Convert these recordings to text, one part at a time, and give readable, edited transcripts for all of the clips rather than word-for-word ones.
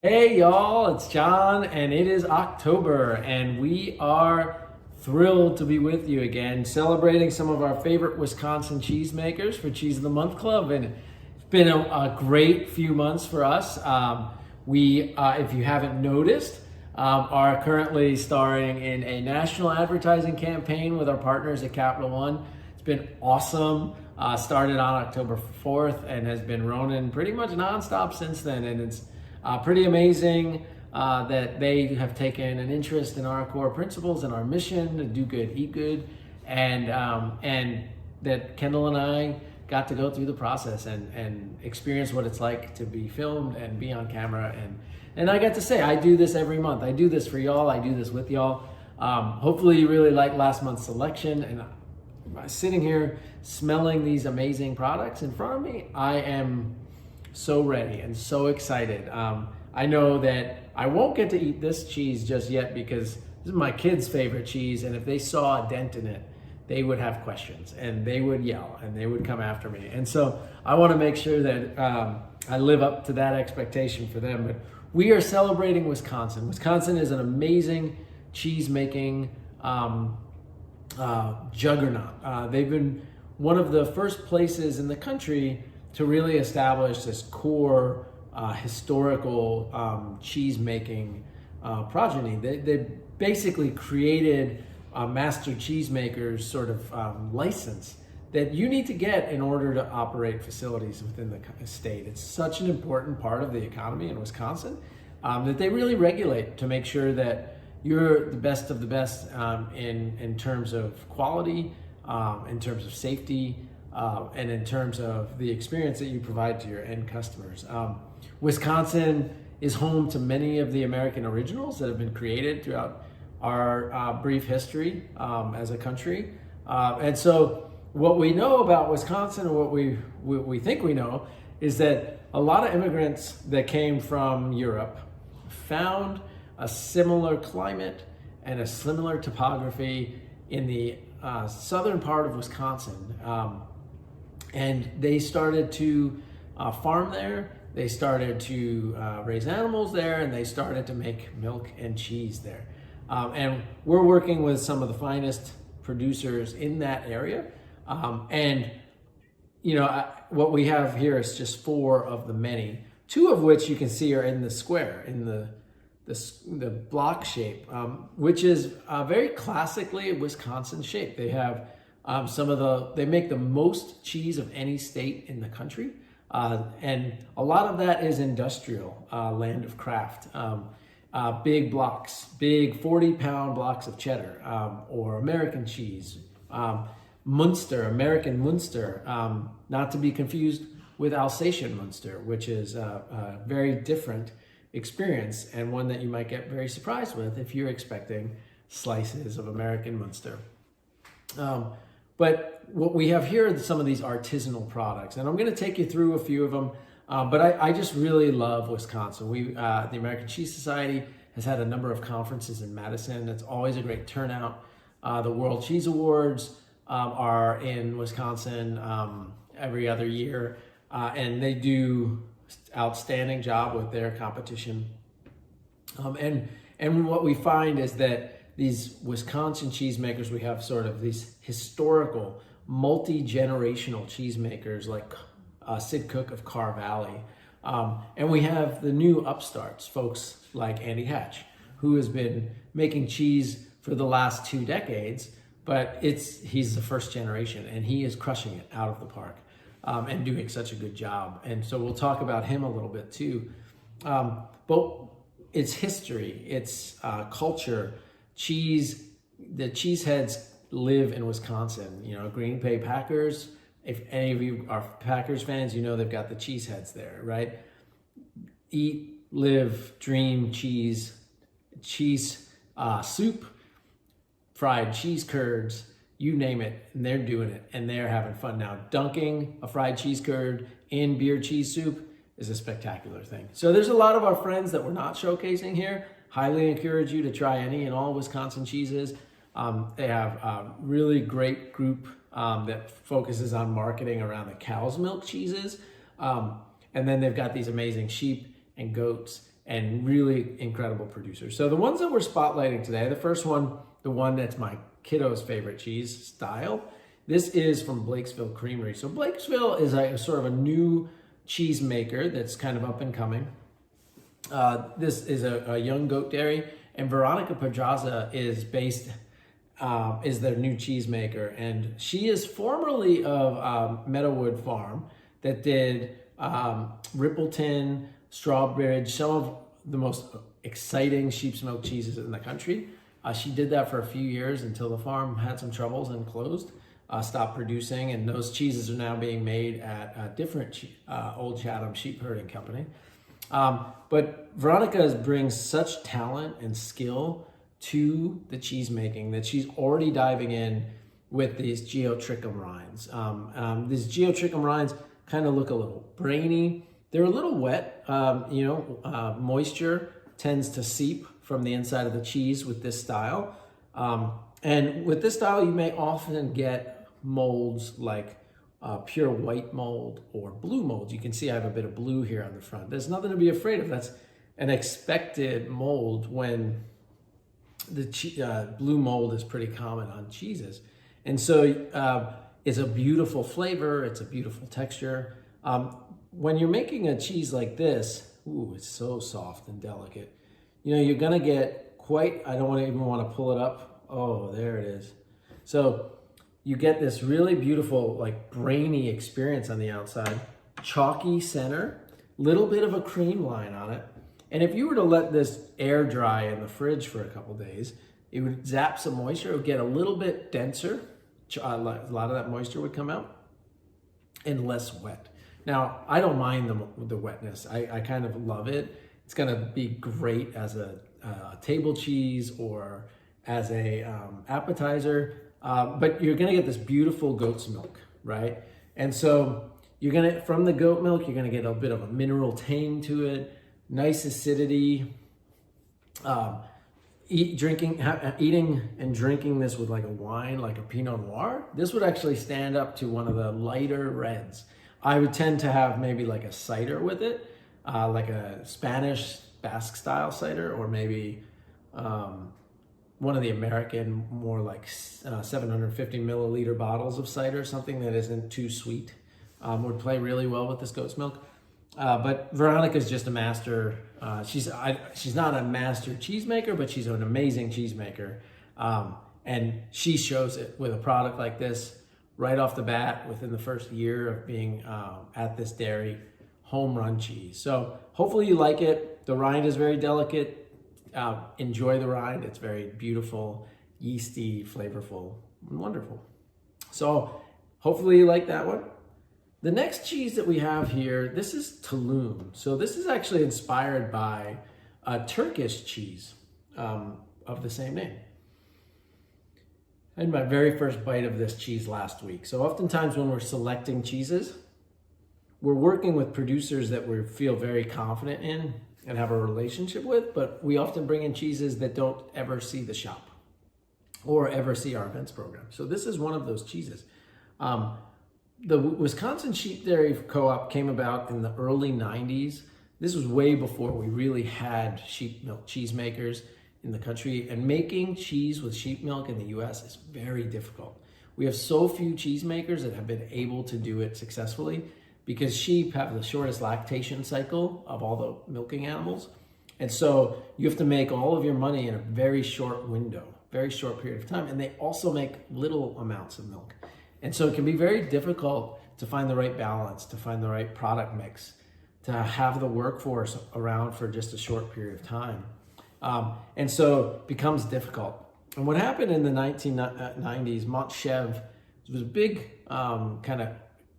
Hey y'all, it's John and it is October and we are thrilled to be with you again, celebrating some of our favorite Wisconsin cheesemakers for Cheese of the Month Club. And it's been a great few months for us. If you haven't noticed, are currently starring in a national advertising campaign with our partners at Capital One. It's been awesome. Started on October 4th and has been running pretty much nonstop since then. And it's pretty amazing that they have taken an interest in our core principles and our mission to do good, eat good, and that Kendall and I got to go through the process and experience what it's like to be filmed and be on camera. And I got to say, I do this every month. I do this for y'all. I do this with y'all. Hopefully you really like last month's selection. And sitting here smelling these amazing products in front of me, I am so ready and so excited. I know that I won't get to eat this cheese just yet because this is my kids' favorite cheese, and if they saw a dent in it, they would have questions and they would yell and they would come after me. And so I want to make sure that I live up to that expectation for them. But we are celebrating Wisconsin. Wisconsin is an amazing cheese making juggernaut. They've been one of the first places in the country to really establish this core historical cheese making progeny. They basically created a master cheesemakers sort of license that you need to get in order to operate facilities within the state. It's such an important part of the economy in Wisconsin that they really regulate to make sure that you're the best of the best in terms of quality, in terms of safety, and in terms of the experience that you provide to your end customers. Wisconsin is home to many of the American originals that have been created throughout our brief history as a country. And so what we know about Wisconsin, and what we think we know, is that a lot of immigrants that came from Europe found a similar climate and a similar topography in the southern part of Wisconsin. And they started to farm there, they started to raise animals there, and they started to make milk and cheese there. And we're working with some of the finest producers in that area. And you know, what we have here is just 4 of the many, 2 of which you can see are in the square, in the block shape, which is very classically Wisconsin shape. They have they make the most cheese of any state in the country. And a lot of that is industrial, land of craft. Big blocks, big 40-pound blocks of cheddar, or American cheese, Munster, American Munster, not to be confused with Alsatian Munster, which is a very different experience and one that you might get very surprised with if you're expecting slices of American Munster. But what we have here are some of these artisanal products, and I'm going to take you through a few of them. But I just really love Wisconsin. The American Cheese Society has had a number of conferences in Madison. It's always a great turnout. The World Cheese Awards are in Wisconsin every other year, and they do outstanding job with their competition. And what we find is that these Wisconsin cheesemakers, we have sort of these historical, multi-generational cheesemakers like Sid Cook of Carr Valley. And we have the new upstarts, folks like Andy Hatch, who has been making cheese for the last 2 decades, but he's the first generation and he is crushing it out of the park and doing such a good job. And so we'll talk about him a little bit too. But it's history, it's culture, cheese. The cheeseheads live in Wisconsin. You know, Green Bay Packers, if any of you are Packers fans, you know they've got the cheeseheads there, right? Eat, live, dream cheese, soup, fried cheese curds, you name it, and they're doing it, and they're having fun. Now, dunking a fried cheese curd in beer cheese soup is a spectacular thing. So there's a lot of our friends that we're not showcasing here. Highly encourage you to try any and all Wisconsin cheeses. They have a really great group that focuses on marketing around the cow's milk cheeses. And then they've got these amazing sheep and goats and really incredible producers. So the ones that we're spotlighting today, the first one, the one that's my kiddo's favorite cheese style, this is from Lakesville Creamery. So Lakesville is a sort of a new cheese maker that's kind of up and coming. This is a young goat dairy, and Veronica Pedraza is is their new cheese maker, and she is formerly of Meadowood Farm that did Rippleton, Strawbridge, some of the most exciting sheep's milk cheeses in the country. She did that for a few years until the farm had some troubles and closed, stopped producing, and those cheeses are now being made at a different Old Chatham Sheep Herding Company. But Veronica brings such talent and skill to the cheese making that she's already diving in with these geotrichum rinds. These geotrichum rinds kind of look a little brainy. They're a little wet. Moisture tends to seep from the inside of the cheese with this style. And with this style, you may often get molds like pure white mold or blue mold. You can see I have a bit of blue here on the front. There's nothing to be afraid of. That's an expected mold when the blue mold is pretty common on cheeses. And so it's a beautiful flavor. It's a beautiful texture. When you're making a cheese like this, ooh, it's so soft and delicate. You know, you're gonna get quite, I don't even want to pull it up. Oh, there it is. So you get this really beautiful, like brainy experience on the outside, chalky center, little bit of a cream line on it. And if you were to let this air dry in the fridge for a couple days, it would zap some moisture. It would get a little bit denser. A lot of that moisture would come out and less wet. Now, I don't mind the wetness. I kind of love it. It's gonna be great as a table cheese or as a appetizer, but you're gonna get this beautiful goat's milk, right? And so from the goat milk, you're gonna get a bit of a mineral tang to it, nice acidity. Eating and drinking this with like a wine, like a Pinot Noir, this would actually stand up to one of the lighter reds. I would tend to have maybe like a cider with it, like a Spanish Basque style cider, or maybe one of the American more like 750 milliliter bottles of cider, something that isn't too sweet, would play really well with this goat's milk. But Veronica's just a master. She's not a master cheesemaker, but she's an amazing cheesemaker. And she shows it with a product like this right off the bat within the first year of being at this dairy. Home run cheese. So hopefully you like it. The rind is very delicate. Enjoy the rind. It's very beautiful, yeasty, flavorful, and wonderful. So hopefully you like that one. The next cheese that we have here, this is Tulum. So this is actually inspired by a Turkish cheese of the same name. I had my very first bite of this cheese last week. So oftentimes when we're selecting cheeses, we're working with producers that we feel very confident in and have a relationship with, but we often bring in cheeses that don't ever see the shop or ever see our events program. So this is one of those cheeses. The Wisconsin Sheep Dairy Co-op came about in the early 90s. This was way before we really had sheep milk cheese makers in the country, and making cheese with sheep milk in the US is very difficult. We have so few cheese makers that have been able to do it successfully because sheep have the shortest lactation cycle of all the milking animals. And so you have to make all of your money in a very short window, very short period of time. And they also make little amounts of milk. And so it can be very difficult to find the right balance, to find the right product mix, to have the workforce around for just a short period of time. And so it becomes difficult. And what happened in the 1990s, Montchev was a big kind of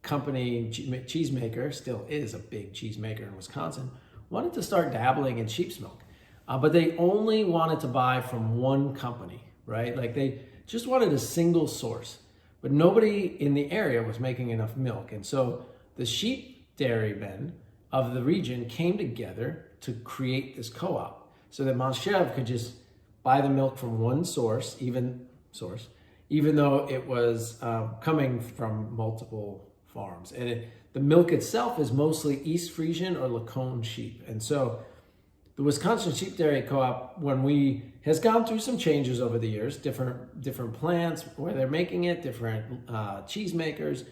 company, cheesemaker, still is a big cheesemaker in Wisconsin, wanted to start dabbling in sheep's milk. But they only wanted to buy from one company, right? Like they just wanted a single source. But nobody in the area was making enough milk. And so the sheep dairymen of the region came together to create this co-op so that Montchev could just buy the milk from one source, even though it was coming from multiple farms. And the milk itself is mostly East Frisian or Lacone sheep. And so The Wisconsin Sheep Dairy Co-op, has gone through some changes over the years, different plants where they're making it, different cheese makers.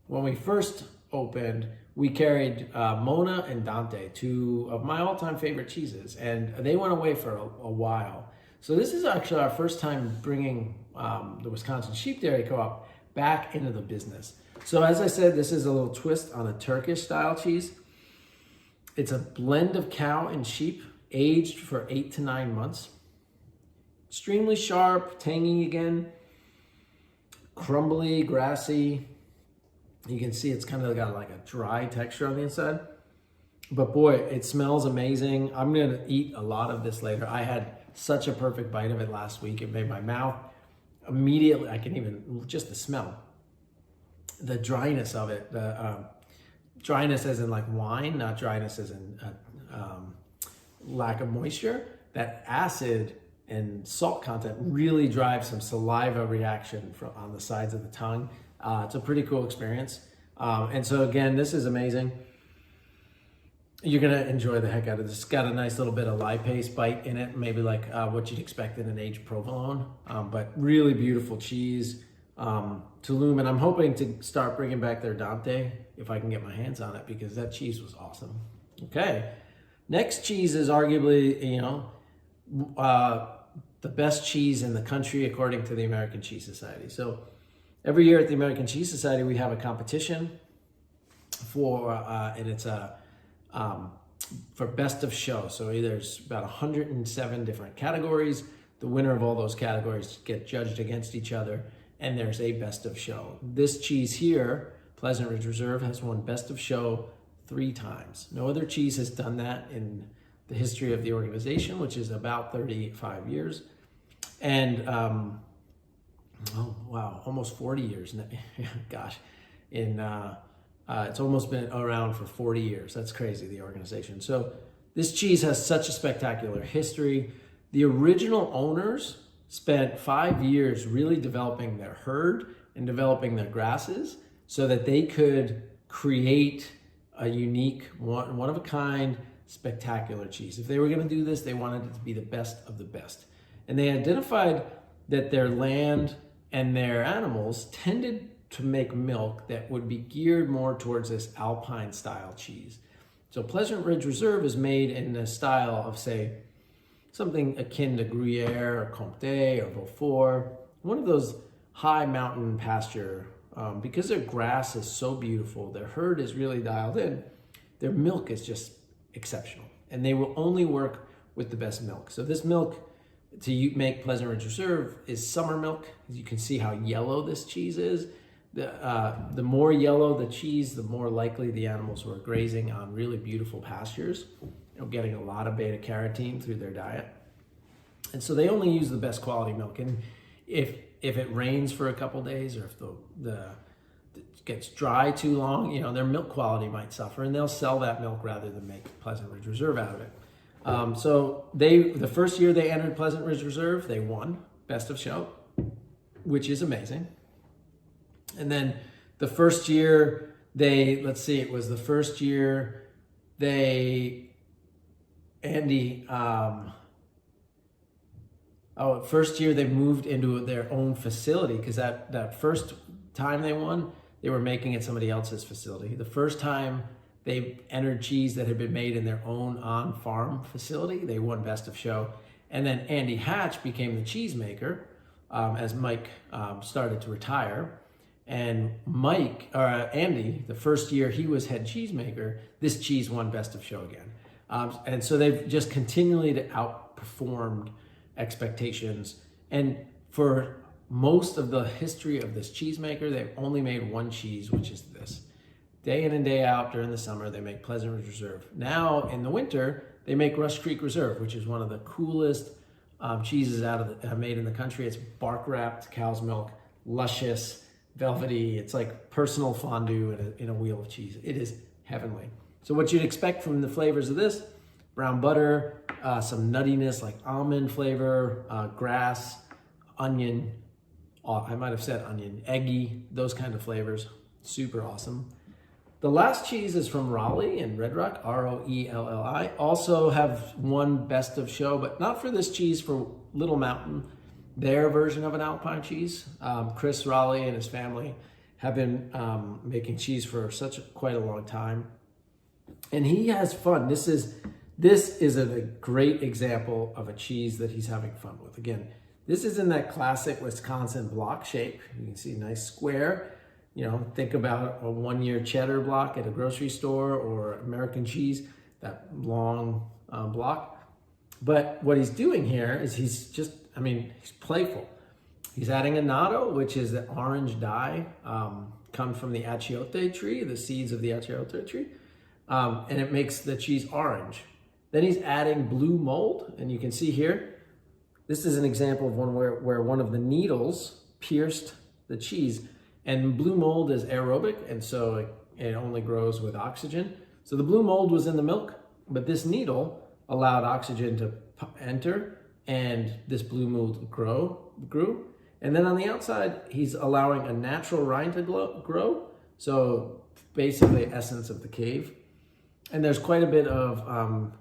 When we first opened, we carried Mona and Dante, two of my all-time favorite cheeses, and they went away for a while. So this is actually our first time bringing the Wisconsin Sheep Dairy Co-op back into the business. So as I said, this is a little twist on a Turkish style cheese. It's a blend of cow and sheep, aged for 8 to 9 months. Extremely sharp, tangy again, crumbly, grassy. You can see it's kind of got like a dry texture on the inside. But boy, it smells amazing. I'm gonna eat a lot of this later. I had such a perfect bite of it last week. It made my mouth immediately, I can even, just the smell. The dryness of it, dryness as in like wine, not dryness as in lack of moisture. That acid and salt content really drives some saliva reaction on the sides of the tongue. It's a pretty cool experience. And so again, this is amazing. You're gonna enjoy the heck out of this. It's got a nice little bit of lipase bite in it, maybe like what you'd expect in an aged provolone, but really beautiful cheese. Tulum, and I'm hoping to start bringing back their Dante if I can get my hands on it, because that cheese was awesome. Okay, next cheese is arguably, the best cheese in the country according to the American Cheese Society. So every year at the American Cheese Society, we have a competition and it's for best of show. So there's about 107 different categories. The winner of all those categories get judged against each other, and there's a best of show. This cheese here, Pleasant Ridge Reserve, has won best of show 3 times. No other cheese has done that in the history of the organization, which is about 35 years. And, almost 40 years. Gosh, it's almost been around for 40 years. That's crazy, the organization. So this cheese has such a spectacular history. The original owners spent 5 years really developing their herd and developing their grasses so that they could create a unique, one of a kind, spectacular cheese. If they were going to do this, they wanted it to be the best of the best. And they identified that their land and their animals tended to make milk that would be geared more towards this alpine style cheese. So Pleasant Ridge Reserve is made in the style of, say, something akin to Gruyere or Comté or Beaufort, one of those high mountain pasture. Because their grass is so beautiful, their herd is really dialed in, their milk is just exceptional. And they will only work with the best milk. So this milk to make Pleasant Ridge Reserve is summer milk. As you can see how yellow this cheese is. The more yellow the cheese, the more likely the animals who are grazing on really beautiful pastures, getting a lot of beta carotene through their diet. And so they only use the best quality milk. And if it rains for a couple days, or if it gets dry too long, their milk quality might suffer, and they'll sell that milk rather than make Pleasant Ridge Reserve out of it. So the first year they entered Pleasant Ridge Reserve, they won best of show, which is amazing. And then the first year first year they moved into their own facility, because that first time they won, they were making at somebody else's facility. The first time they entered cheese that had been made in their own on-farm facility, they won best of show. And then Andy Hatch became the cheese maker as Mike started to retire. And Andy, the first year he was head cheesemaker, this cheese won best of show again. And so they've just continually outperformed expectations. And for most of the history of this cheesemaker, they've only made one cheese, which is this. Day in and day out during the summer, they make Pleasant Ridge Reserve. Now in the winter, they make Rush Creek Reserve, which is one of the coolest cheeses made in the country. It's bark wrapped cow's milk, luscious, velvety. It's like personal fondue in a wheel of cheese. It is heavenly. So what you'd expect from the flavors of this: brown butter, some nuttiness like almond flavor, grass, onion. I might have said onion, eggy, those kind of flavors. Super awesome. The last cheese is from Raleigh and Red Rock, Roelli. Also have won Best of Show, but not for this cheese, for Little Mountain, their version of an Alpine cheese. Chris Raleigh and his family have been making cheese for quite a long time. And he has fun. This is a great example of a cheese that he's having fun with. Again, this is in that classic Wisconsin block shape. You can see nice square. You know, think about a 1-year cheddar block at a grocery store or American cheese, that long block. But what he's doing here is he's playful. He's adding annatto, which is the orange dye, comes from the achiote tree, the seeds of the achiote tree, and it makes the cheese orange. Then he's adding blue mold, and you can see here, this is an example of one where one of the needles pierced the cheese. And blue mold is aerobic, and so it only grows with oxygen. So the blue mold was in the milk, but this needle allowed oxygen to enter, and this blue mold grew. And then on the outside, he's allowing a natural rind to grow. So basically essence of the cave. And there's quite a bit of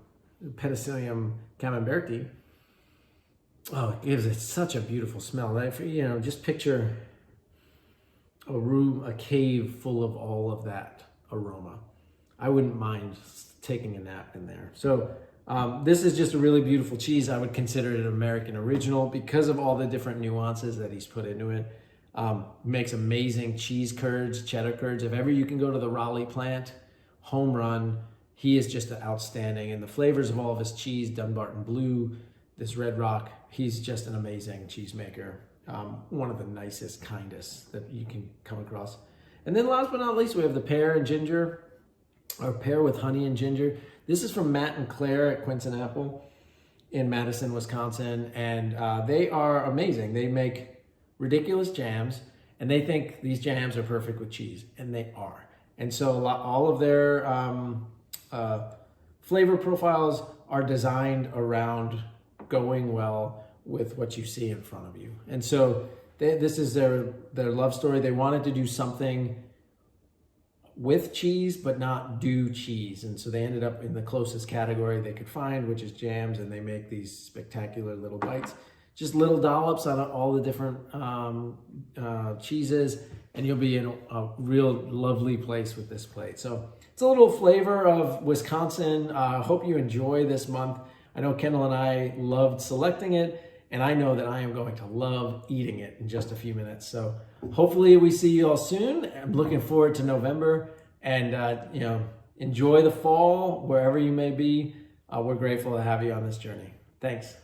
Penicillium camemberti. Oh, it gives it such a beautiful smell. You know, just picture a cave full of all of that aroma. I wouldn't mind taking a nap in there. So this is just a really beautiful cheese. I would consider it an American original because of all the different nuances that he's put into it. Makes amazing cheese curds, cheddar curds. If ever you can go to the Raleigh plant, home run. He is just outstanding. And the flavors of all of his cheese, Dunbarton Blue, this Red Rock, he's just an amazing cheesemaker. One of the nicest, kindest that you can come across. And then last but not least, we have the pear and ginger, or pear with honey and ginger. This is from Matt and Claire at Quince and Apple in Madison, Wisconsin. And they are amazing. They make ridiculous jams, and they think these jams are perfect with cheese, and they are. And so all of their flavor profiles are designed around going well with what you see in front of you. And so this is their love story. They wanted to do something with cheese, but not do cheese. And so they ended up in the closest category they could find, which is jams, and they make these spectacular little bites. Just little dollops on all the different cheeses, and you'll be in a real lovely place with this plate. So it's a little flavor of Wisconsin. I hope you enjoy this month. I know Kendall and I loved selecting it, and I know that I am going to love eating it in just a few minutes. So hopefully we see you all soon. I'm looking forward to November, and enjoy the fall wherever you may be. We're grateful to have you on this journey. Thanks.